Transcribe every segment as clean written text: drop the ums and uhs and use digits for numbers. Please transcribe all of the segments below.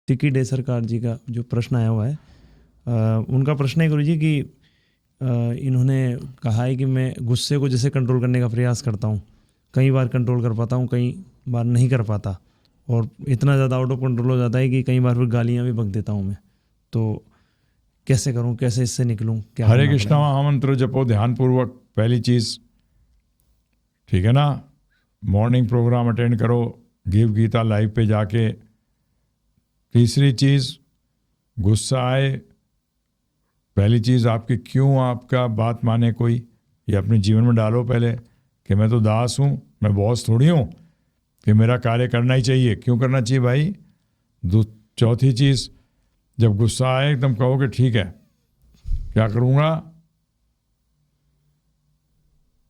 टिकी डे सरकार जी का जो प्रश्न आया हुआ है, उनका प्रश्न है गुरु जी कि इन्होंने कहा है कि मैं गुस्से को जैसे कंट्रोल करने का प्रयास करता हूँ, कई बार कंट्रोल कर पाता हूँ, कई बार नहीं कर पाता, और इतना ज़्यादा आउट ऑफ कंट्रोल हो जाता है कि कई बार फिर गालियाँ भी बक देता हूँ मैं। तो कैसे करूँ, कैसे इससे निकलूँ, क्या हरे करना कृष्णा पड़ेगा? महामंत्र जपो ध्यानपूर्वक, पहली चीज़, ठीक है ना। मॉर्निंग प्रोग्राम अटेंड करो, गिव गीता लाइव पे जाके। तीसरी चीज़, गुस्सा आए, पहली चीज़ आपकी क्यों आपका बात माने कोई, ये अपने जीवन में डालो पहले कि मैं तो दास हूँ, मैं बॉस थोड़ी हूँ कि मेरा कार्य करना ही चाहिए। क्यों करना चाहिए भाई? चौथी चीज़, जब गुस्सा आए एकदम कहो कि ठीक है, क्या करूँगा,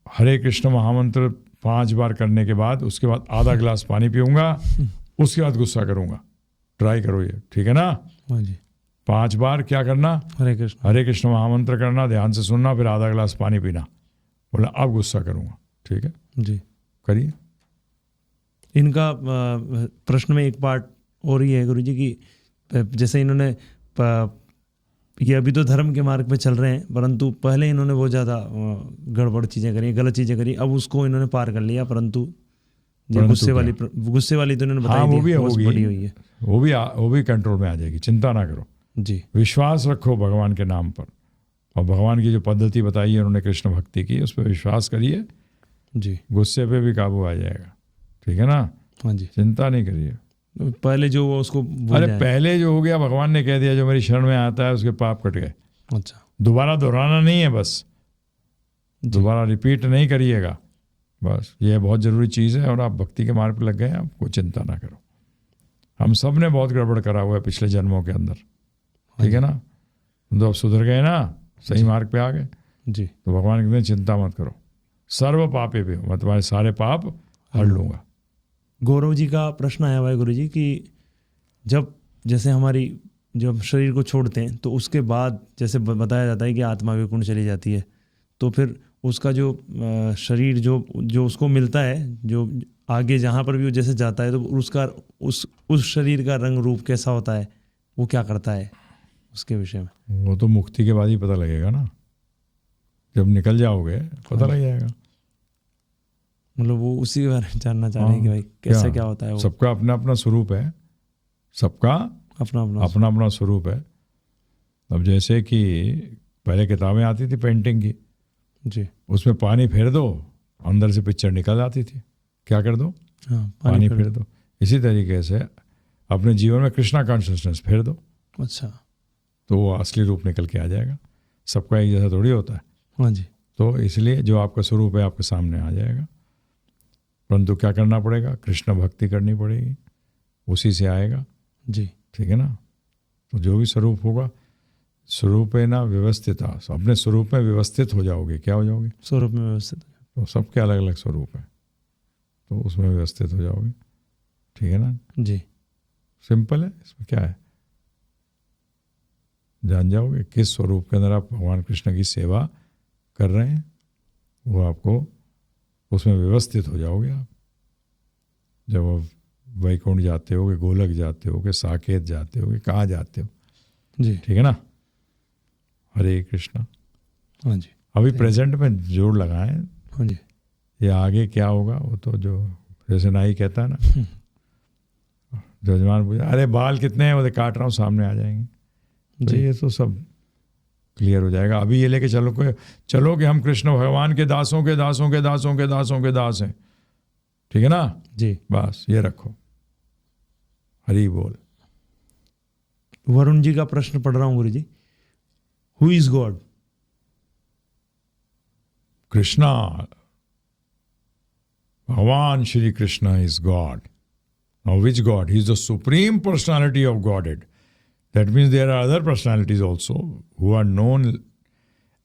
हरे कृष्ण महामंत्र 5 बार करने के बाद उसके बाद आधा गिलास पानी पीऊँगा, उसके बाद गुस्सा करूँगा। ट्राई करो ये, ठीक है ना। हाँ जी। 5 बार क्या करना, हरे कृष्ण महामंत्र करना, ध्यान से सुनना, फिर आधा गिलास पानी पीना, बोला अब गुस्सा करूँगा, ठीक है जी। करिए। इनका प्रश्न में एक पार्ट और ही है गुरु जी की, जैसे इन्होंने ये अभी तो धर्म के मार्ग पे चल रहे हैं, परंतु पहले इन्होंने बहुत ज़्यादा गड़बड़ चीज़ें करी, गलत चीज़ें करी, अब उसको इन्होंने पार कर लिया, परंतु गुस्से वाली तो इन्होंने बताई, हाँ, वो भी बड़ी हुई है, वो भी कंट्रोल में आ जाएगी, चिंता ना करो जी। विश्वास रखो भगवान के नाम पर, और भगवान की जो पद्धति बताई है उन्होंने कृष्ण भक्ति की, उस पर विश्वास करिए जी, गुस्से पे भी काबू आ जाएगा, ठीक है ना। हाँ जी। चिंता नहीं करिए, पहले जो वो उसको अरे पहले जो हो गया भगवान ने कह दिया, जो मेरी शरण में आता है उसके पाप कट गए। अच्छा, दोबारा दोहराना नहीं है, बस दोबारा रिपीट नहीं करिएगा, बस ये बहुत ज़रूरी चीज़ है। और आप भक्ति के मार्ग पर लग गए, आपको चिंता ना करो। हम सब ने बहुत गड़बड़ करा हुआ है पिछले जन्मों के अंदर, ठीक है ना। तो अब सुधर गए ना, सही मार्ग पे आ गए जी। तो भगवान कहते हैं चिंता मत करो, सर्व पापे भी मैं तुम्हारे सारे पाप हर लूँगा। गौरव जी का प्रश्न आया हुआ है गुरु जी कि जब जैसे जब शरीर को छोड़ते हैं तो उसके बाद जैसे बताया जाता है कि आत्मा वैकुंठ चली जाती है, तो फिर उसका जो शरीर जो उसको मिलता है, जो आगे जहाँ पर भी वो जैसे जाता है, तो उसका उस शरीर का रंग रूप कैसा होता है, वो क्या करता है, उसके विषय में। वो तो मुक्ति के बाद ही पता लगेगा ना, जब निकल जाओगे पता लग जाएगा। मतलब वो उसी के बारे में जानना चाह रहे हैं कि भाई कैसा क्या होता है वो। सबका अपना अपना स्वरूप है, सबका अपना अपना स्वरूप है। अब जैसे कि पहले किताबें आती थी पेंटिंग की जी, उसमें पानी फेर दो, अंदर से पिक्चर निकल आती थी। क्या कर दो? हाँ, पानी फेर दो। इसी तरीके से अपने जीवन में कृष्णा कॉन्शियसनेस फेर दो, अच्छा, तो वो असली रूप निकल के आ जाएगा। सबका एक जैसा थोड़ी होता है। हाँ जी। तो इसलिए जो आपका स्वरूप है आपके सामने आ जाएगा, परंतु क्या करना पड़ेगा? कृष्ण भक्ति करनी पड़ेगी, उसी से आएगा जी, ठीक है ना। तो जो भी स्वरूप होगा, स्वरूप है ना व्यवस्थिता, अपने स्वरूप में व्यवस्थित हो जाओगे। क्या हो जाओगे? स्वरूप में व्यवस्थित। तो सबके अलग अलग स्वरूप है, तो उसमें व्यवस्थित हो जाओगे, ठीक है ना जी। सिंपल है, इसमें क्या है, जान जाओगे किस स्वरूप के अंदर आप भगवान कृष्ण की सेवा कर रहे हैं, वो आपको उसमें व्यवस्थित हो जाओगे। आप जब आप वैकुंठ जाते हो, कि गोलक जाते हो, कि साकेत जाते हो, कि कहाँ जाते हो, जी, ठीक है ना। हरे कृष्णा। हाँ जी। अभी प्रेजेंट में जोड़ लगाएं, हाँ जी। ये आगे क्या होगा वो तो जो जैसे नाई कहता है ना, जजमान पूछा अरे बाल कितने हैं, वो काट रहा हूँ, सामने आ जाएंगे। तो ये तो सब क्लियर हो जाएगा। अभी ये लेके चलो कि हम कृष्ण भगवान के दासों के दासों के दासों के दासों के दास हैं, ठीक है ना जी। बस ये रखो। हरि बोल। वरुण जी का प्रश्न पढ़ रहा हूँ Guru ji. Who is God? Krishna, भगवान Shri Krishna is God. Now which God? He is the supreme personality of Godhead. That means there are other personalities also who are known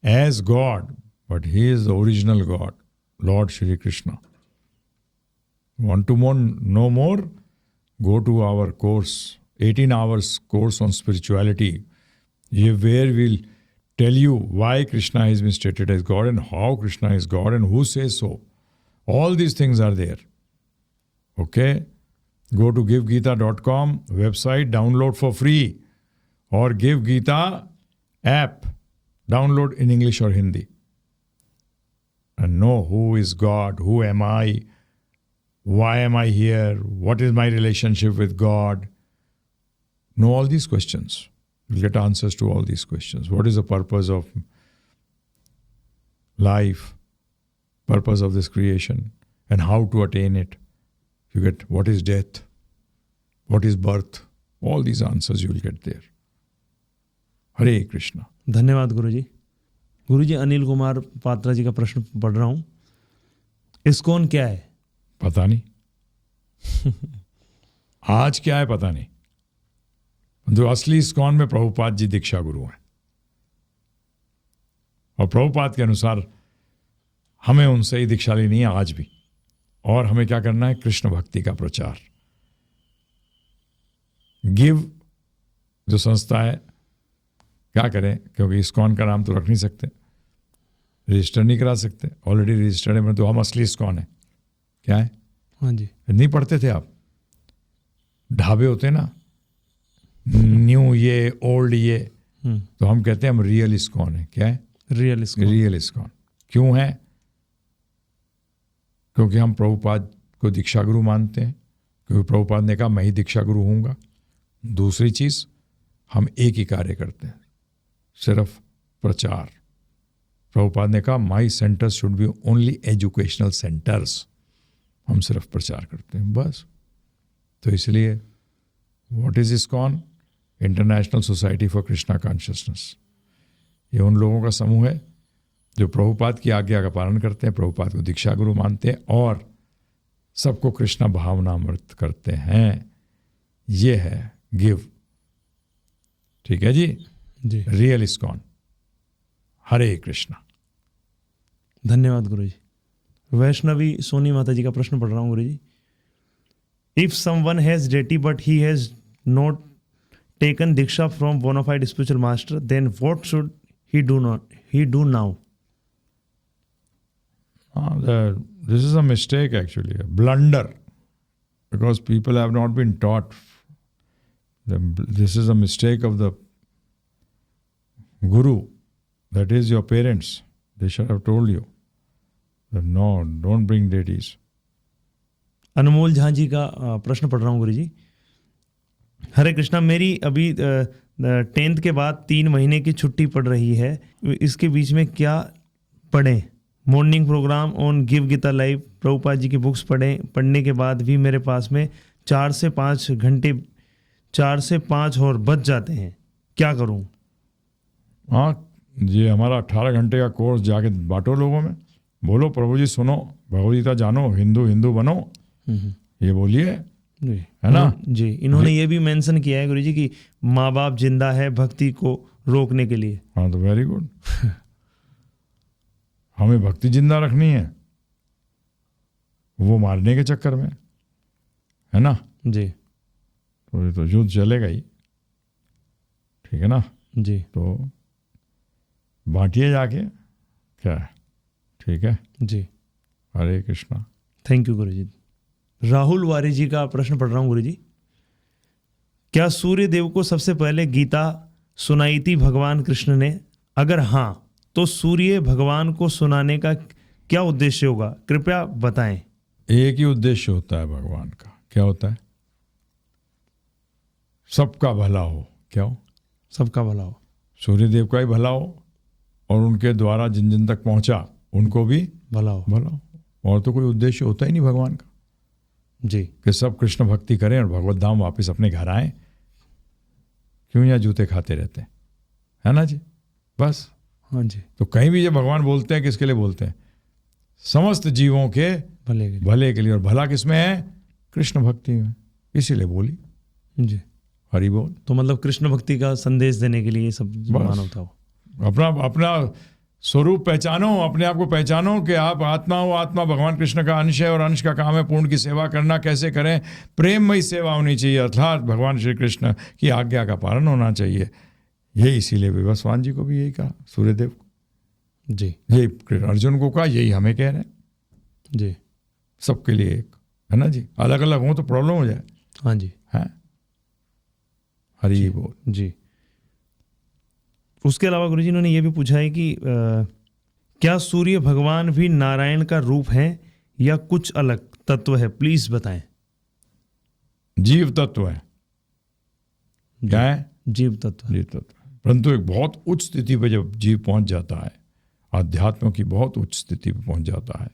as God, but He is the original God, Lord Shri Krishna. Want to know more? Go to our course, 18 hours course on spirituality, where we'll tell you why Krishna has been stated as God and how Krishna is God and who says so. All these things are there. Okay? Go to givegita.com website, download for free, or Give Gita app, download in English or Hindi, and know who is God, who am I, why am I here, what is my relationship with God. Know all these questions. You'll get answers to all these questions. What is the purpose of life, purpose of this creation, and how to attain it. You get what is death, what is birth, all these answers you will get there. हरे कृष्णा. धन्यवाद गुरुजी. गुरुजी, अनिल कुमार पात्रा जी का प्रश्न पढ़ रहा हूँ. ISKCON क्या है? पता नहीं. आज क्या है पता नहीं. जो असली इस्कॉन में प्रभुपाद जी दीक्षा गुरु हैं, और प्रभुपाद के अनुसार हमें उनसे ही दीक्षा लेनी है आज भी. और हमें क्या करना है? कृष्ण भक्ति का प्रचार. गिव जो संस्था है, क्या करें, क्योंकि इस्कॉन का नाम तो रख नहीं सकते, रजिस्टर नहीं करा सकते. ऑलरेडी रजिस्टर्ड है, तो हम असली इस्कॉन है. क्या है? हाँ जी. नहीं पढ़ते थे आप? ढाबे होते ना, न्यू ये, ओल्ड ये, तो हम कहते हैं हम रियल इस्कॉन है. क्या है? Real ISKCON. Real ISKCON. क्यों है? क्योंकि हम प्रभुपाद को दीक्षा गुरु मानते हैं, क्योंकि प्रभुपाद ने कहा मैं ही दीक्षा गुरु हूँगा. दूसरी चीज़, हम एक ही कार्य करते हैं, सिर्फ प्रचार. प्रभुपाद ने कहा my centres should be only educational centres. हम सिर्फ प्रचार करते हैं बस. तो इसलिए what is ISKCON? International Society for Krishna consciousness. ये उन लोगों का समूह है जो प्रभुपाद की आज्ञा का पालन करते हैं, प्रभुपाद को दीक्षा गुरु मानते हैं और सबको कृष्णा भावनामृत करते हैं. ये है गिव. ठीक है जी. जी. रियल इस्कॉन. हरे कृष्णा. धन्यवाद गुरुजी. वैष्णवी सोनी माता जी का प्रश्न पढ़ रहा हूँ Guruji. If someone has deity but he has not taken diksha from bona fide spiritual master, then what should he do now? This is a mistake, actually, a blunder, because people have not been taught. This is a mistake of the guru, that is your parents. They should have told you that no, don't bring deities. अनमोल झा जी का प्रश्न पढ़ रहा हूँ गुरुजी. हरे कृष्णा, मेरी अभी 10th के बाद 3 महीने की छुट्टी पड़ रही है. इसके बीच में क्या पढ़ें? Morning programme on give Gita live, Prabhupada ji की बुक्स पढ़ने के बाद भी मेरे पास में 4 से 5 घंटे 4 से 5 और बच जाते हैं. क्या करूं? हाँ, ये हमारा 18 घंटे का कोर्स जाके बांटो लोगों में. बोलो प्रभु जी सुनो, भगवदगीता जानो, हिंदू हिंदू बनो. ये बोलिए, है ना जी. इन्होंने ये भी मेंशन किया है गुरुजी कि माँ बाप जिंदा है भक्ति को रोकने के लिए. हाँ, तो वेरी गुड. हमें भक्ति जिंदा रखनी है, वो मारने के चक्कर में, है ना जी. तो ये तो युद्ध चलेगा ही. ठीक है ना जी. तो बांटिए जाके. क्या है? ठीक है जी. हरे कृष्णा. थैंक यू गुरुजी. राहुल वारी जी का प्रश्न पढ़ रहा हूँ गुरुजी. क्या सूर्य देव को सबसे पहले गीता सुनाई थी भगवान कृष्ण ने? अगर हाँ, तो सूर्य भगवान को सुनाने का क्या उद्देश्य होगा? कृपया बताएं. एक ही उद्देश्य होता है भगवान का. क्या होता है? सबका भला हो. क्या हो? सबका भला हो. सूर्यदेव का ही भला हो, और उनके द्वारा जिन जिन तक पहुंचा उनको भी भला हो. भला हो. और तो कोई उद्देश्य होता ही नहीं भगवान का जी. कि सब कृष्ण भक्ति करें और भगवत धाम वापस अपने घर आए. क्यों यहाँ जूते खाते रहते हैं, है ना जी? बस. हाँ जी. तो कहीं भी जब भगवान बोलते हैं, किसके लिए बोलते हैं? समस्त जीवों के भले के लिए. और भला किसमें है? कृष्ण भक्ति में. इसीलिए बोली. जी. हरि बोल. तो मतलब कृष्ण भक्ति का संदेश देने के लिए सब मानव था. अपना स्वरूप पहचानो, अपने आप को पहचानो कि आप आत्मा हो. आत्मा भगवान कृष्ण का अंश है, और अंश का काम है पूर्ण की सेवा करना. कैसे करें? प्रेममयी सेवा होनी चाहिए, अर्थात भगवान श्री कृष्ण की आज्ञा का पालन होना चाहिए. यही इसीलिए विवस्वान जी को भी यही कहा, सूर्यदेव को. जी. यही अर्जुन को कहा, यही हमें कह रहे हैं. जी. सबके लिए एक, है ना जी? अलग अलग हो तो प्रॉब्लम हो जाए. हाँ जी। है। हरि बोल। जी। उसके अलावा गुरुजी इन्होंने ये भी पूछा है कि क्या सूर्य भगवान भी नारायण का रूप है या कुछ अलग तत्व है, प्लीज बताएं। जीव तत्व है। क्या है? जीव तत्व। जीव तत्व। परंतु एक बहुत उच्च स्थिति पर जब जीव पहुंच जाता है, अध्यात्म की बहुत उच्च स्थिति पर पहुंच जाता है,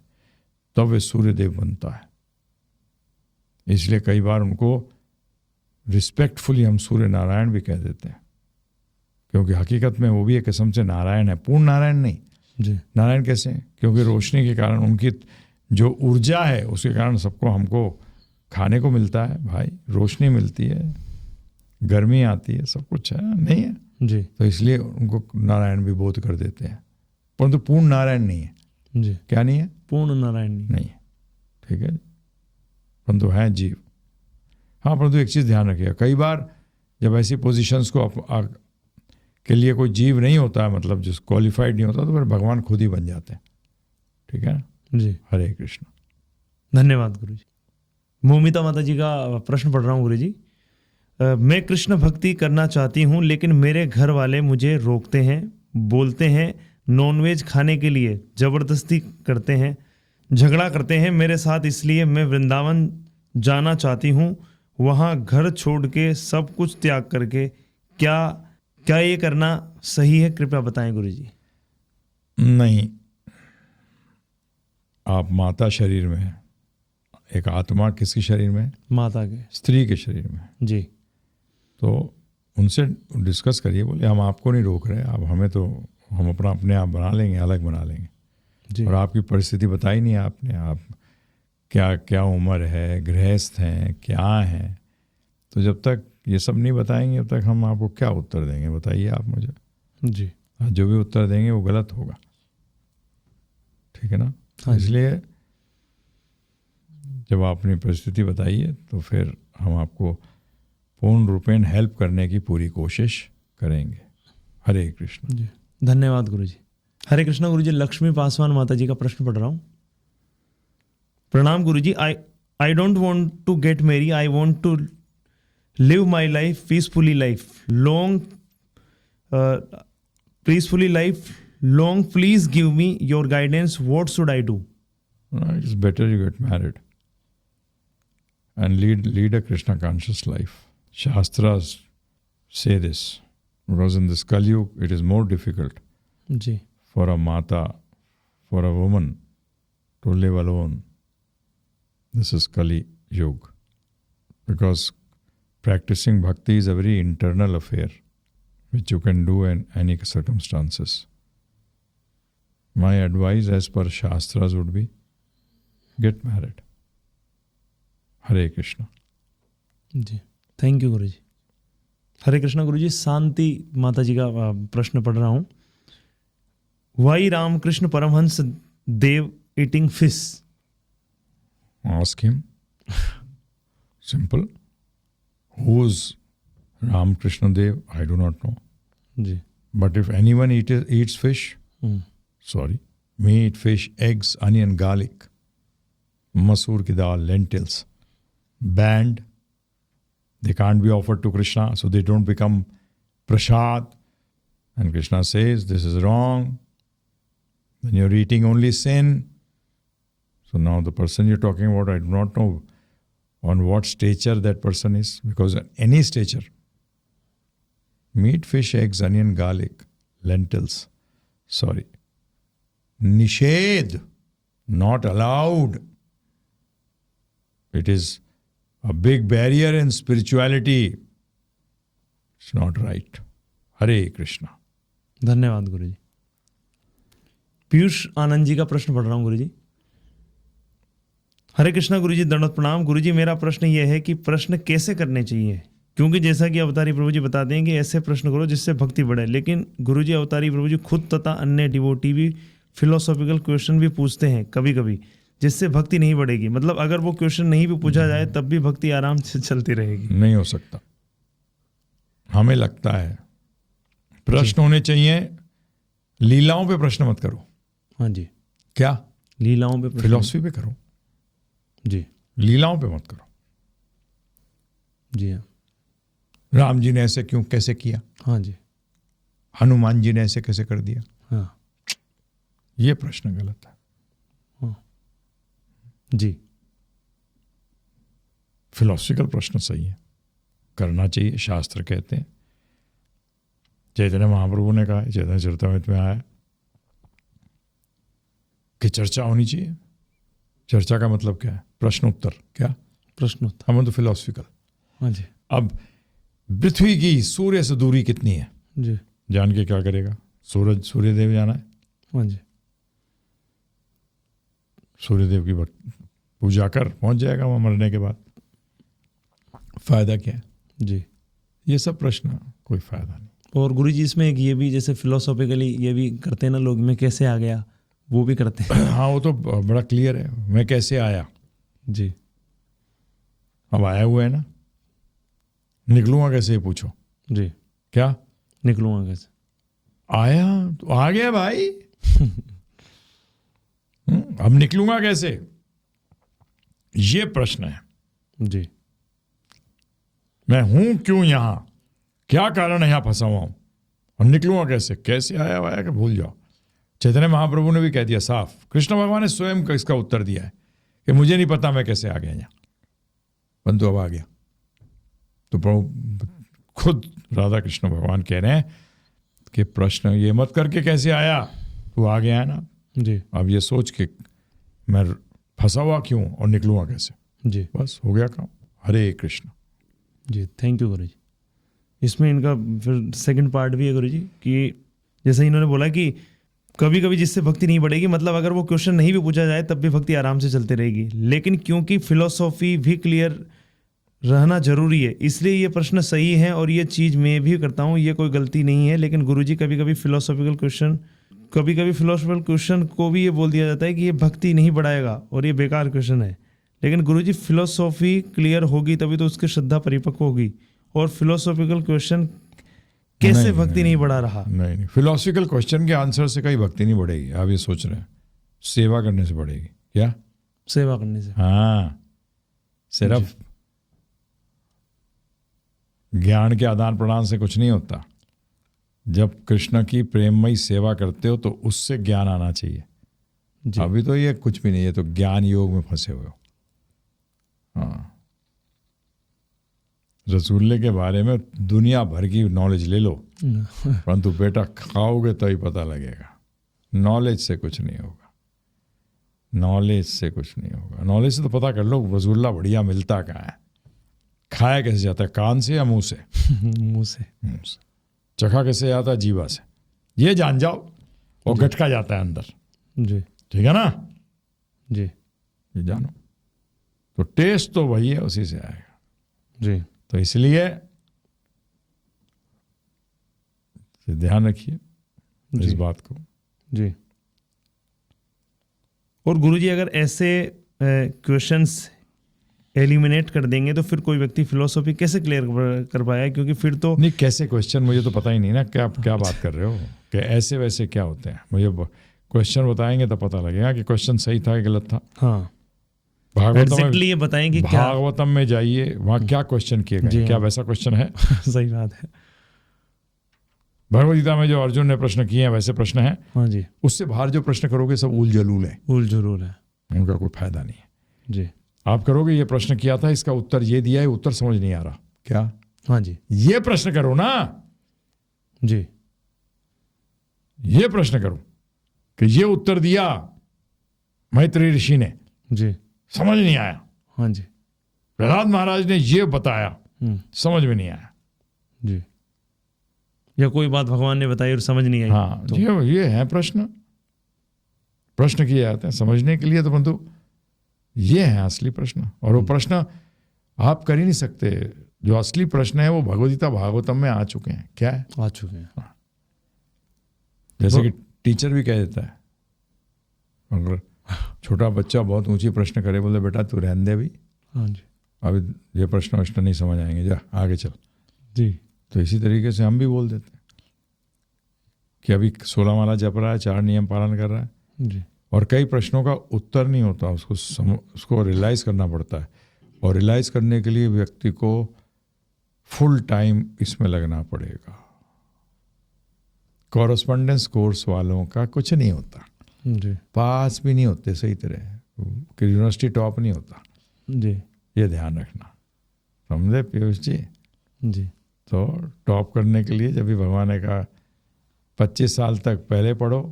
तब वे सूर्यदेव बनता है। इसलिए कई बार उनको रिस्पेक्टफुली हम सूर्य नारायण भी कह देते हैं, क्योंकि हकीकत में वो भी एक किस्म से नारायण है, पूर्ण नारायण नहीं। जी। नारायण कैसे? क्योंकि रोशनी के कारण उनकी जो ऊर्जा है उसके कारण सबको हमको खाने को मिलता है भाई, रोशनी मिलती है, गर्मी आती है, सब कुछ है, नहीं है? जी। तो इसलिए उनको नारायण भी बोध कर देते हैं, परंतु पूर्ण नारायण नहीं है। जी। क्या नहीं है? पूर्ण नारायण नहीं है। ठीक है, परंतु है जीव। हाँ, परंतु एक चीज़ ध्यान रखिएगा, कई बार जब ऐसी पोजीशंस को के लिए कोई जीव नहीं होता है, मतलब जिस क्वालिफाइड नहीं होता, तो फिर भगवान खुद ही बन जाते हैं। ठीक है ना? जी। हरे कृष्ण। धन्यवाद गुरुजी। मोमिता माता जी का प्रश्न पढ़ रहा हूँ गुरुजी। मैं कृष्ण भक्ति करना चाहती हूँ, लेकिन मेरे घर वाले मुझे रोकते हैं, बोलते हैं नॉनवेज खाने के लिए, जबरदस्ती करते हैं, झगड़ा करते हैं मेरे साथ, इसलिए मैं वृंदावन जाना चाहती हूँ, वहाँ घर छोड़ के सब कुछ त्याग करके। क्या क्या ये करना सही है? कृपया बताएं गुरुजी। नहीं, आप माता शरीर में हैं, एक आत्मा किसके शरीर में? माता के, स्त्री के शरीर में। जी। तो उनसे डिस्कस करिए, बोले हम आपको नहीं रोक रहे, आप हमें तो हम अपने आप बना लेंगे, अलग बना लेंगे। जी। और आपकी परिस्थिति बताई नहीं आपने, आप क्या क्या उम्र है, गृहस्थ हैं, क्या हैं, तो जब तक ये सब नहीं बताएंगे तब तक हम आपको क्या उत्तर देंगे? बताइए आप मुझे। जी। जो भी उत्तर देंगे वो गलत होगा। ठीक है ना? हाँ। इसलिए जब आप अपनी परिस्थिति बताइए तो फिर हम आपको पूर्ण रूपेण हेल्प करने की पूरी कोशिश करेंगे। हरे कृष्ण। जी। धन्यवाद गुरुजी। हरे कृष्ण गुरुजी। लक्ष्मी पासवान माता जी का प्रश्न पढ़ रहा हूँ। प्रणाम Guruji. I don't want to get marry, I want to live my life peacefully, long please give me your guidance, what should I do? It's better you get married and lead a Krishna conscious life. Shastras say this because in this Kali Yuga it is more difficult जी। for a mata, for a woman to live alone. This is Kali Yuga, because practicing bhakti is a very internal affair which you can do in any circumstances. My advice as per Shastras would be get married. Hare Krishna. जी। Thank you Guruji. Hare Krishna Guruji. Shanti Mata ji का प्रश्न पढ़ रहा हूँ। Why Ramakrishna Paramahansa Dev eating fish? Ask him. Simple. Who's Ramakrishna Dev? I do not know. जी। But if anyone eats fish, sorry, meat, fish, eggs, onion, garlic, masoor ki dal, lentils, banned. They can't be offered to Krishna, so they don't become prasad. And Krishna says, this is wrong. Then you're eating only sin. So now the person you're talking about, I do not know on what stature that person is, because at any stature, meat, fish, eggs, onion, garlic, lentils, sorry, nishedh, not allowed. It is a big barrier in spirituality. It's not right. Hare Krishna. धन्यवाद गुरुजी। पीयूष आनंद जी का प्रश्न पढ़ रहा हूँ गुरुजी। हरे कृष्णा गुरुजी, दंडवत प्रणाम गुरुजी। मेरा प्रश्न यह है कि प्रश्न कैसे करने चाहिए, क्योंकि जैसा कि अवतारी प्रभु जी बताते हैं कि ऐसे प्रश्न करो जिससे भक्ति बढ़े, लेकिन गुरुजी अवतारी प्रभु जी खुद तथा अन्य डिवोटी भी फिलोसॉफिकल क्वेश्चन भी पूछते हैं कभी कभी, जिससे भक्ति नहीं बढ़ेगी। मतलब अगर वो क्वेश्चन नहीं भी पूछा जाए तब भी भक्ति आराम से चलती रहेगी? नहीं हो सकता। हमें लगता है प्रश्न होने चाहिए, लीलाओं पे प्रश्न मत करो। हाँ जी। क्या? लीलाओं पे? फिलॉसफी पे करो जी। लीलाओं पे मत करो। जी हाँ। राम जी ने ऐसे क्यों कैसे किया, हाँ जी। हनुमान जी ने ऐसे कैसे कर दिया, हाँ ये प्रश्न गलत है। जी। फिलोसफिकल प्रश्न सही है, करना चाहिए, शास्त्र कहते हैं। चैतन्य महाप्रभु ने कहा, चैतन्य चरितमृत में आया कि चर्चा होनी चाहिए। चर्चा का मतलब क्या है? प्रश्न उत्तर। क्या प्रश्न उत्तर। हम तो फिलोसफिकल। हाँ जी। अब पृथ्वी की सूर्य से दूरी कितनी है जी। जान के क्या करेगा? सूर्यदेव जाना है, हाँ जी। सूर्यदेव की पूजा कर पहुंच जाएगा वहां मरने के बाद। फायदा क्या है? जी। ये सब प्रश्न कोई फायदा नहीं। और गुरुजी इसमें एक ये भी जैसे फिलोसॉफिकली ये भी करते हैं ना लोग, मैं कैसे आ गया, वो भी करते हैं। हाँ वो तो बड़ा क्लियर है, मैं कैसे आया। जी। अब आया हुआ है ना, निकलूंगा कैसे ये पूछो। जी। क्या निकलूंगा कैसे? आया तो आ गया भाई। अब निकलूंगा कैसे, ये प्रश्न है। जी। मैं हूं क्यों यहां, क्या कारण है यहां फंसा हुआ हूं, और निकलूंगा कैसे? कैसे आया वाया कि भूल जाओ। चैतन्य महाप्रभु ने भी कह दिया साफ, कृष्ण भगवान ने स्वयं इसका उत्तर दिया है कि मुझे नहीं पता मैं कैसे आ गया यहाँ, परंतु अब आ गया। तो प्रभु खुद राधा कृष्ण भगवान कह रहे हैं कि प्रश्न ये मत करके कैसे आया, तू आ गया है ना। जी। अब ये सोच के मैं फंसा हुआ क्यों और निकलूंगा कैसे, जी। बस हो गया काम। हरे कृष्ण। जी थैंक यू गुरुजी। इसमें इनका फिर सेकंड पार्ट भी है गुरुजी कि जैसे इन्होंने बोला कि कभी कभी जिससे भक्ति नहीं बढ़ेगी, मतलब अगर वो क्वेश्चन नहीं भी पूछा जाए तब भी भक्ति आराम से चलती रहेगी, लेकिन क्योंकि फिलोसॉफी भी क्लियर रहना जरूरी है इसलिए ये प्रश्न सही है, और ये चीज़ मैं भी करता हूँ, ये कोई गलती नहीं है। लेकिन गुरुजी कभी कभी फिलोसॉफिकल क्वेश्चन को भी ये बोल दिया जाता है कि ये भक्ति नहीं बढ़ाएगा और ये बेकार क्वेश्चन है। लेकिन गुरुजी फिलोसॉफी क्लियर होगी तभी तो उसकी श्रद्धा परिपक्व होगी, और फिलोसॉफिकल क्वेश्चन कैसे भक्ति नहीं बढ़ा रहा? नहीं, फिलोसफिकल क्वेश्चन के आंसर से कहीं भक्ति नहीं बढ़ेगी। आप ये सोच रहे हैं, सेवा करने से बढ़ेगी। क्या सेवा करने से? हाँ, सिर्फ ज्ञान के आदान प्रदान से कुछ नहीं होता। जब कृष्ण की प्रेममयी सेवा करते हो तो उससे ज्ञान आना चाहिए। अभी तो ये कुछ भी नहीं है, तो ज्ञान योग में फंसे हुए हो। हाँ, रसूलुल्लाह के बारे में दुनिया भर की नॉलेज ले लो, परंतु बेटा खाओगे तो ही पता लगेगा। नॉलेज से कुछ नहीं होगा, नॉलेज से कुछ नहीं होगा। नॉलेज से तो पता कर लो रसूलुल्लाह बढ़िया मिलता कहाँ है, खाया कैसे जाता है, कान से या मुंह से? मुंह से। मुंह से। चखा कैसे जाता है? जीवा से। ये जान जाओ, और गटका जाता है अंदर। जी। ठीक है ना जी। ये जानो, तो टेस्ट तो वही है, उसी से आएगा। जी। तो इसलिए ध्यान रखिए इस बात को। जी। और गुरुजी अगर ऐसे क्वेश्चंस एलिमिनेट कर देंगे तो फिर कोई व्यक्ति फिलोसॉफी कैसे क्लियर कर पाया? क्योंकि फिर तो नहीं, कैसे क्वेश्चन मुझे तो पता ही नहीं ना, क्या बात कर रहे हो कि ऐसे वैसे क्या होते हैं। मुझे क्वेश्चन बताएंगे तो पता लगेगा कि क्वेश्चन सही था कि गलत था। हाँ, भागवतम में ये बताएं कि भागवतम में जाइए, वहां क्या क्वेश्चन किए गए, क्या वैसा क्वेश्चन है? सही बात है। भगवद गीता में जो अर्जुन ने प्रश्न किए हैं वैसे प्रश्न हैं। हाँ जी। उससे बाहर जो प्रश्न करोगे सब उल जलूल है, उनका कोई फायदा नहीं है। जी। आप करोगे ये प्रश्न किया था, इसका उत्तर ये दिया है, उत्तर समझ नहीं आ रहा, क्या? हाँ जी। ये प्रश्न करो ना जी, ये प्रश्न करो कि ये उत्तर दिया मैत्री ऋषि ने, जी, समझ नहीं आया। हाँ जी। प्रहलाद महाराज ने ये बताया, समझ में नहीं आया। जी, या कोई बात भगवान ने बताई और समझ नहीं आई। हाँ तो ये है प्रश्न किए जाते हैं समझने के लिए, तो परंतु ये है असली प्रश्न। और वो प्रश्न आप कर ही नहीं सकते। जो असली प्रश्न है वो भगवद्गीता भागवतम में आ चुके हैं। क्या है? आ चुके हैं। हाँ। जैसे कि टीचर भी कह देता है, अगर छोटा बच्चा बहुत ऊंची प्रश्न करे, बोले बेटा तू रहने दे भी, हाँ जी, अभी ये प्रश्न नहीं समझ आएंगे, जा आगे चल। जी। तो इसी तरीके से हम भी बोल देते हैं कि अभी 16 माला जप रहा है, 4 नियम पालन कर रहा है, जी, और कई प्रश्नों का उत्तर नहीं होता, उसको रियलाइज करना पड़ता है। और रियलाइज करने के लिए व्यक्ति को फुल टाइम इसमें लगना पड़ेगा। कॉरेस्पॉन्डेंस कोर्स वालों का कुछ नहीं होता, जी पास भी नहीं होते सही तरह, कि यूनिवर्सिटी टॉप नहीं होता, जी ये ध्यान रखना, समझे पीयूष जी। जी तो टॉप करने के लिए जब भी भगवान ने कहा 25 साल तक पहले पढ़ो,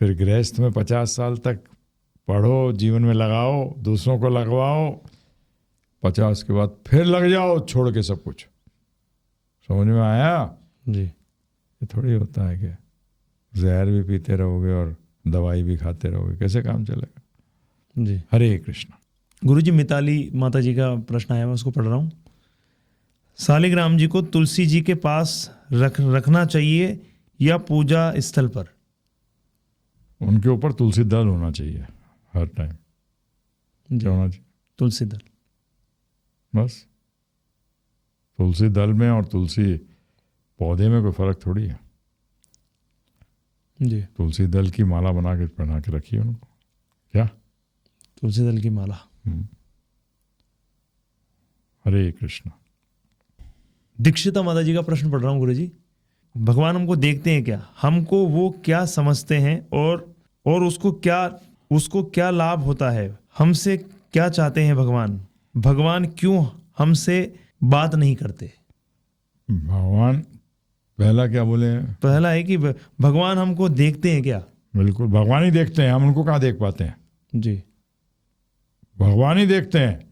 फिर गृहस्थ में 50 साल तक पढ़ो, जीवन में लगाओ, दूसरों को लगवाओ, 50 के बाद फिर लग जाओ छोड़ के सब कुछ। समझ में आया? जी ये थोड़ी होता है कि जहर भी पीते रहोगे और दवाई भी खाते रहोगे, कैसे काम चलेगा। जी। हरे कृष्ण। गुरुजी मिताली माता जी का प्रश्न आया, मैं उसको पढ़ रहा हूँ। शालिग्राम जी को तुलसी जी के पास रखना चाहिए या पूजा स्थल पर? उनके ऊपर तुलसी दल होना चाहिए हर टाइम। जी, क्या होना चाहिए? तुलसी दल। बस तुलसी दल में और तुलसी पौधे में कोई फर्क थोड़ी है। जी, तुलसी दल की माला बना के रखिए उनको। क्या? तुलसी दल की माला। हरे कृष्ण। दीक्षिता माता जी का प्रश्न पढ़ रहा हूँ गुरुजी। भगवान हमको देखते हैं क्या? हमको वो क्या समझते हैं और उसको क्या लाभ होता है? हमसे क्या चाहते हैं भगवान? भगवान क्यों हमसे बात नहीं करते? भगवान पहला क्या बोले हैं? पहला है कि भगवान हमको देखते हैं क्या? बिल्कुल भगवान ही देखते हैं, हम उनको कहाँ देख पाते हैं? जी, भगवान ही देखते हैं।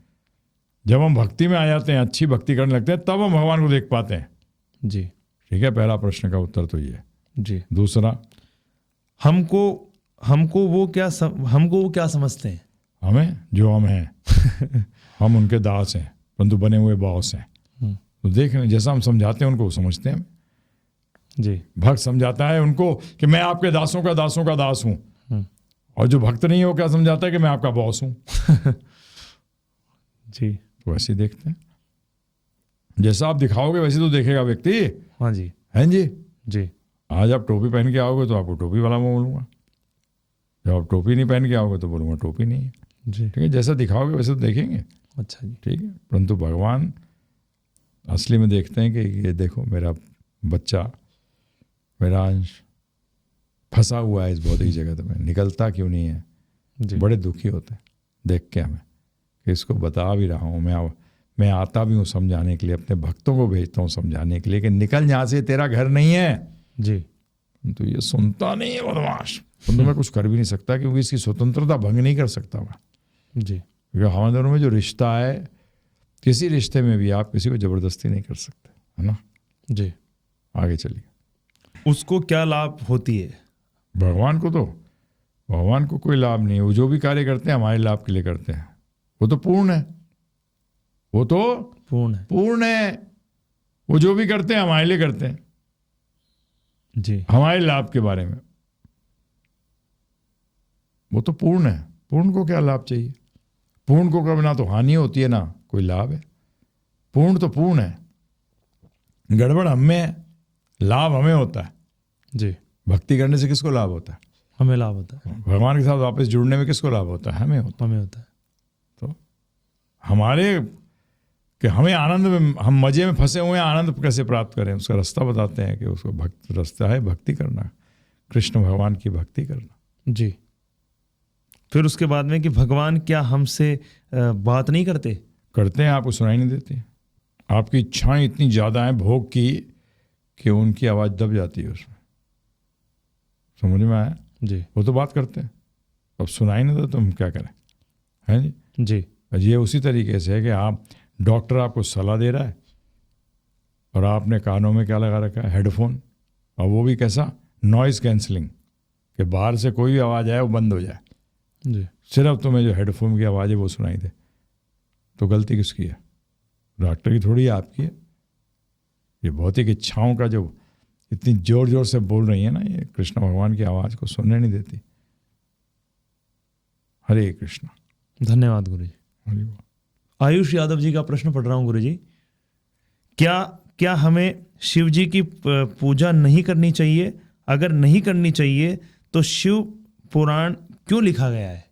जब हम भक्ति में आ जाते हैं, अच्छी भक्ति करने लगते हैं, तब हम भगवान को देख पाते हैं। जी, ठीक है, पहला प्रश्न का उत्तर तो ये। जी। दूसरा, हमको वो क्या समझते हैं? हमें जो हम हैं हम उनके दास हैं, परंतु बने हुए बॉस हैं। तो देख रहे, जैसा हम समझाते हैं उनको समझते हैं। जी, भक्त समझाता है उनको कि मैं आपके दासों का दास हूं, और जो भक्त नहीं हो क्या समझाता है कि मैं आपका बॉस हूं। जी, तो वैसे ही देखते हैं, जैसा आप दिखाओगे वैसे तो देखेगा व्यक्ति। हाँ जी, हैं जी। जी, आज आप टोपी पहन के आओगे तो आपको टोपी वाला मैं बोलूँगा, जब आप टोपी नहीं पहन के आओगे तो बोलूँगा टोपी नहीं है। जी। ठीक है, जैसा दिखाओगे वैसे तो देखेंगे। अच्छा जी। ठीक है, परंतु भगवान असली में देखते हैं कि ये देखो मेरा बच्चा, मेरा अंश फंसा हुआ है इस भौतिक जगत में, निकलता क्यों नहीं है। जी, बड़े दुखी होते हैं देख के हमें कि इसको बता भी रहा हूँ मैं आता भी हूँ समझाने के लिए, अपने भक्तों को भेजता हूँ समझाने के लिए कि निकल यहाँ से, तेरा घर नहीं है। जी, तो ये सुनता नहीं है बदमाश। तो मैं कुछ कर भी नहीं सकता क्योंकि इसकी स्वतंत्रता भंग नहीं कर सकता मैं। जी, क्योंकि हमारे दोनों में जो रिश्ता है, किसी रिश्ते में भी आप किसी को जबरदस्ती नहीं कर सकते, है ना। जी। आगे चलिए। उसको क्या लाभ होती है? भगवान को कोई लाभ नहीं है। वो जो भी कार्य करते हैं हमारे लाभ के लिए करते हैं। वो तो पूर्ण है, वो तो पूर्ण है। वो जो भी करते हैं हमारे लिए करते हैं, जी, हमारे लाभ के बारे में। वो तो पूर्ण है। पूर्ण को क्या लाभ चाहिए? पूर्ण को कभी ना तो हानि होती है ना कोई लाभ है। पूर्ण तो पूर्ण है, गड़बड़ हम में है, लाभ हमें होता है। जी। भक्ति करने से किसको लाभ होता है? हमें लाभ होता है, भगवान के साथ वापस जुड़ने में किसको लाभ होता है? हमें होता हमें होता है। तो हमारे कि हमें आनंद में, हम मजे में फंसे हुए हैं, आनंद कैसे प्राप्त करें उसका रास्ता बताते हैं कि उसको भक्त रास्ता है भक्ति करना, कृष्ण भगवान की भक्ति करना। जी। फिर उसके बाद में कि भगवान क्या हमसे बात नहीं करते? करते हैं, आपको सुनाई नहीं देती। आपकी इच्छाएं इतनी ज़्यादा हैं भोग की कि उनकी आवाज़ दब जाती है उसमें। समझ में आया? जी, वो तो बात करते हैं, अब सुनाई नहीं देता तो हम क्या करें? हैं जी। जी, ये उसी तरीके से है कि आप, डॉक्टर आपको सलाह दे रहा है और आपने कानों में क्या लगा रखा है? हेडफोन। और वो भी कैसा? नॉइज़ कैंसलिंग, कि बाहर से कोई भी आवाज़ आए वो बंद हो जाए, जी, सिर्फ तुम्हें जो हेडफोन की आवाज़ है वो सुनाई दे। तो गलती किसकी है? डॉक्टर की थोड़ी है, आपकी है। ये भौतिक इच्छाओं का जो इतनी जोर जोर से बोल रही है ना, ये कृष्ण भगवान की आवाज़ को सुनने नहीं देती। हरे कृष्ण। धन्यवाद गुरु जी। हरि बोल। आयुष यादव जी का प्रश्न पढ़ रहा हूँ गुरु जी। क्या हमें शिव जी की पूजा नहीं करनी चाहिए? अगर नहीं करनी चाहिए तो शिव पुराण क्यों लिखा गया है?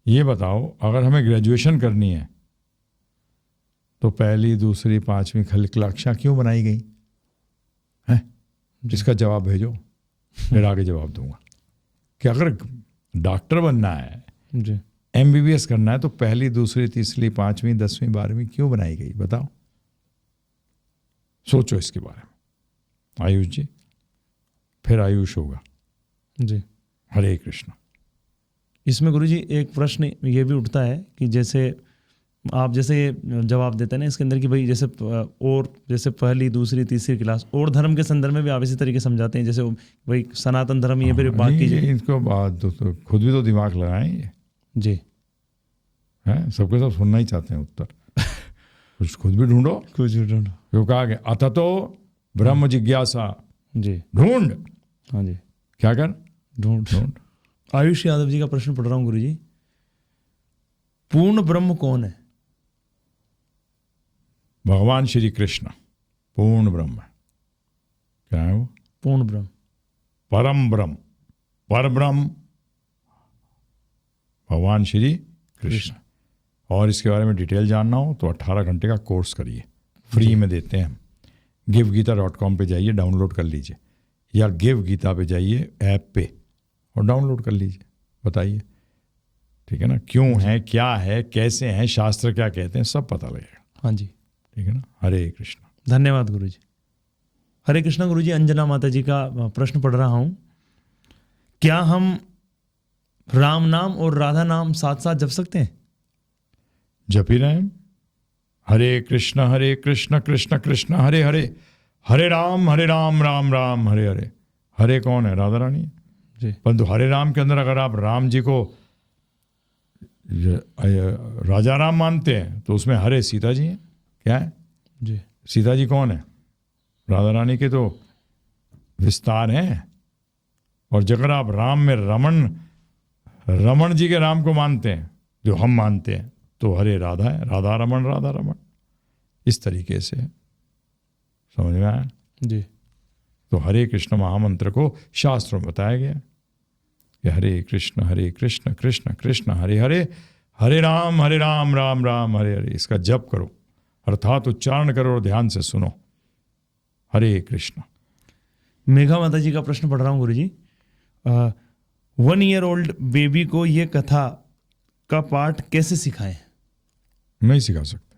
ये बताओ, अगर हमें ग्रेजुएशन करनी है तो पहली, दूसरी, पांचवी कक्षाएं क्यों बनाई गई हैं? जिसका जवाब भेजो, फिर आगे जवाब दूंगा। कि अगर डॉक्टर बनना है, जी MBBS करना है, तो पहली, दूसरी, तीसरी, पांचवी, 10वीं, 12वीं क्यों बनाई गई? बताओ, सोचो इसके बारे में। आयुष जी, फिर आयुष होगा। जी। हरे कृष्ण। इसमें गुरुजी एक प्रश्न ये भी उठता है कि जैसे आप जैसे जवाब देते हैं ना इसके अंदर कि भाई जैसे और जैसे पहली, दूसरी, तीसरी क्लास और धर्म के संदर्भ में भी आप इसी तरीके समझाते हैं, जैसे भाई सनातन धर्म ये फिर बाकी इनको बात तो खुद भी तो दिमाग लगाएं ये। जी हैं, सबके सब सुनना ही चाहते हैं उत्तर। कुछ खुद भी ढूंढो, कुछ ढूंढो। क्यों कहा गया अथ तो ब्रह्म जिज्ञासा, जी ढूंढ। हाँ जी, क्या कर? ढूंढ। आयुष यादव जी का प्रश्न पढ़ रहा हूँ गुरुजी। पूर्ण ब्रह्म कौन है? भगवान श्री कृष्ण पूर्ण ब्रह्म है। क्या है वो? पूर्ण ब्रह्म, परम ब्रह्म, पर ब्रह्म भगवान श्री कृष्ण। और इसके बारे में डिटेल जानना हो तो 18 घंटे का कोर्स करिए, फ्री में देते हैं हम। givegita.com पे जाइए, डाउनलोड कर लीजिए, या गिव गीता पे जाइए ऐप पे और डाउनलोड कर लीजिए। बताइए, ठीक है ना, क्यों है, क्या है, कैसे हैं, शास्त्र क्या कहते हैं, सब पता लगेगा। हाँ जी, ठीक है ना। हरे कृष्ण। धन्यवाद गुरुजी। हरे कृष्ण गुरुजी। अंजना माता जी का प्रश्न पढ़ रहा हूँ। क्या हम राम नाम और राधा नाम साथ साथ जप सकते हैं? जप ही रहे हैं। हरे कृष्ण कृष्ण कृष्ण हरे हरे, हरे राम राम राम हरे हरे। हरे कौन है? राधा रानी जी। परंतु हरे राम के अंदर अगर आप राम जी को राजा राम मानते हैं तो उसमें हरे सीता जी हैं। क्या है जी? सीता जी कौन है? राधा रानी के तो विस्तार हैं। और जगह आप राम में रमन जी के राम को मानते हैं, जो हम मानते हैं, तो हरे राधा है, राधा रमन। इस तरीके से समझ में आया जी। तो हरे कृष्ण महामंत्र को शास्त्रों में बताया गया कि हरे कृष्ण कृष्ण कृष्ण हरे हरे, हरे राम राम राम हरे हरे। इसका जप करो, अर्थात उच्चारण करो और ध्यान से सुनो। हरे कृष्ण। मेघा माता जी का प्रश्न पढ़ रहा हूँ गुरुजी। 1 ईयर ओल्ड बेबी को ये कथा का पाठ कैसे सिखाएं? नहीं सिखा सकते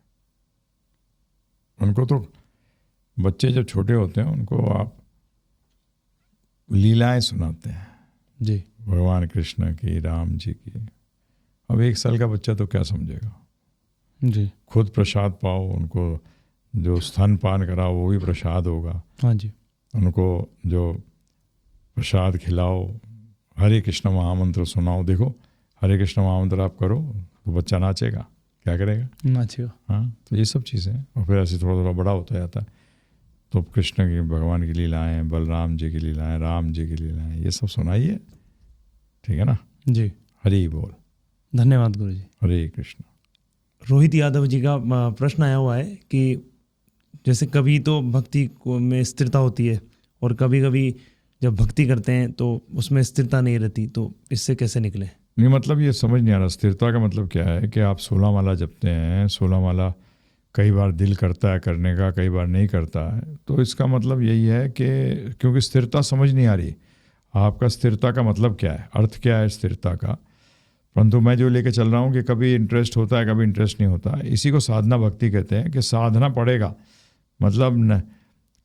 उनको। तो बच्चे जब छोटे होते हैं उनको आप लीलाएं सुनाते हैं जी, भगवान कृष्ण की, राम जी की। अब 1 साल का बच्चा तो क्या समझेगा? जी। खुद प्रसाद पाओ, उनको जो स्तन पान कराओ वो भी प्रसाद होगा। हाँ जी। उनको जो प्रसाद खिलाओ, हरे कृष्ण महामंत्र सुनाओ। देखो, हरे कृष्ण महामंत्र आप करो तो बच्चा नाचेगा। क्या करेगा? नाचेगा। हाँ, तो ये सब चीज़ें। और फिर ऐसे थोड़ा थोड़ा बड़ा होता जाता है तो कृष्ण की, भगवान की लीलाएं, बलराम जी की लीलाएं, राम जी की लीलाएं, ये सब सुनाइए। ठीक है ना जी। हरि बोल। धन्यवाद गुरुजी। हरे कृष्ण। रोहित यादव जी का प्रश्न आया हुआ है कि जैसे कभी तो भक्ति में स्थिरता होती है और कभी कभी जब भक्ति करते हैं तो उसमें स्थिरता नहीं रहती, तो इससे कैसे निकले? नहीं, मतलब ये समझ नहीं आ रहा। स्थिरता का मतलब क्या है कि आप 16 माला जपते हैं, 16 माला कई बार दिल करता है करने का, कई बार नहीं करता है। तो इसका मतलब यही है कि क्योंकि स्थिरता समझ नहीं आ रही आपका। स्थिरता का मतलब क्या है, अर्थ क्या है स्थिरता का? परंतु मैं जो लेके चल रहा हूँ कि कभी इंटरेस्ट होता है, कभी इंटरेस्ट नहीं होता। इसी को साधना भक्ति कहते हैं कि साधना पड़ेगा, मतलब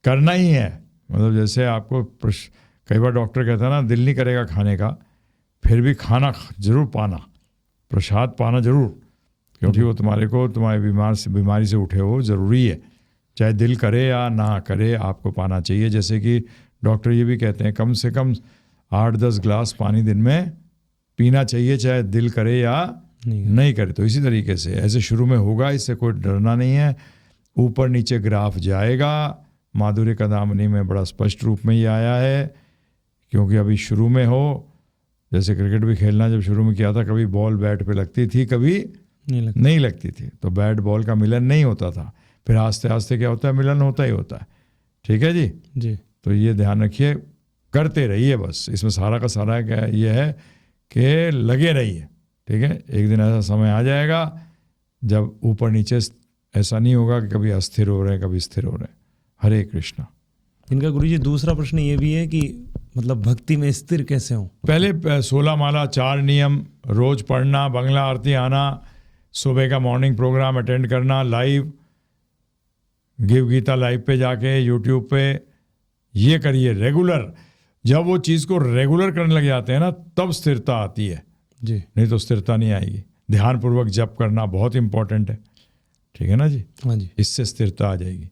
करना ही है। मतलब जैसे आपको कई बार डॉक्टर कहता है ना, दिल नहीं करेगा खाने का, फिर भी खाना जरूर पाना, प्रसाद पाना जरूर, क्योंकि वो तुम्हारे बीमारी से उठे हो, ज़रूरी है। चाहे दिल करे या ना करे, आपको पाना चाहिए। जैसे कि डॉक्टर ये भी कहते हैं कम से कम 8-10 गिलास पानी दिन में पीना चाहिए, चाहे दिल करे या नहीं करे। तो इसी तरीके से ऐसे शुरू में होगा, इससे कोई डरना नहीं है। ऊपर नीचे ग्राफ जाएगा। माधुर्य कदामनी में बड़ा स्पष्ट रूप में ये आया है, क्योंकि अभी शुरू में हो। जैसे क्रिकेट भी खेलना जब शुरू में किया था, कभी बॉल बैट पे लगती थी, कभी नहीं लगती थी, तो बैट बॉल का मिलन नहीं होता था। फिर आस्ते आस्ते क्या होता है, मिलन होता ही होता है। ठीक है जी। तो ये ध्यान रखिए, करते रहिए बस। इसमें सारा का सारा क्या ये है कि लगे रहिए। ठीक है, एक दिन ऐसा समय आ जाएगा जब ऊपर नीचे ऐसा नहीं होगा कि कभी अस्थिर हो रहे हैं कभी स्थिर हो रहे हैं। हरे कृष्णा। इनका गुरुजी दूसरा प्रश्न ये भी है कि मतलब भक्ति में स्थिर कैसे हो? पहले 16 माला 4 नियम रोज पढ़ना, बंगला आरती आना, सुबह का मॉर्निंग प्रोग्राम अटेंड करना, लाइव गिव गीता लाइव पे जाके यूट्यूब पे, ये करिए रेगुलर। जब वो चीज़ को रेगुलर करने लग जाते हैं ना तब स्थिरता आती है जी। नहीं तो स्थिरता नहीं आएगी। ध्यानपूर्वक जप करना बहुत इंपॉर्टेंट है, ठीक है ना जी? हाँ जी। इससे स्थिरता आ जाएगी।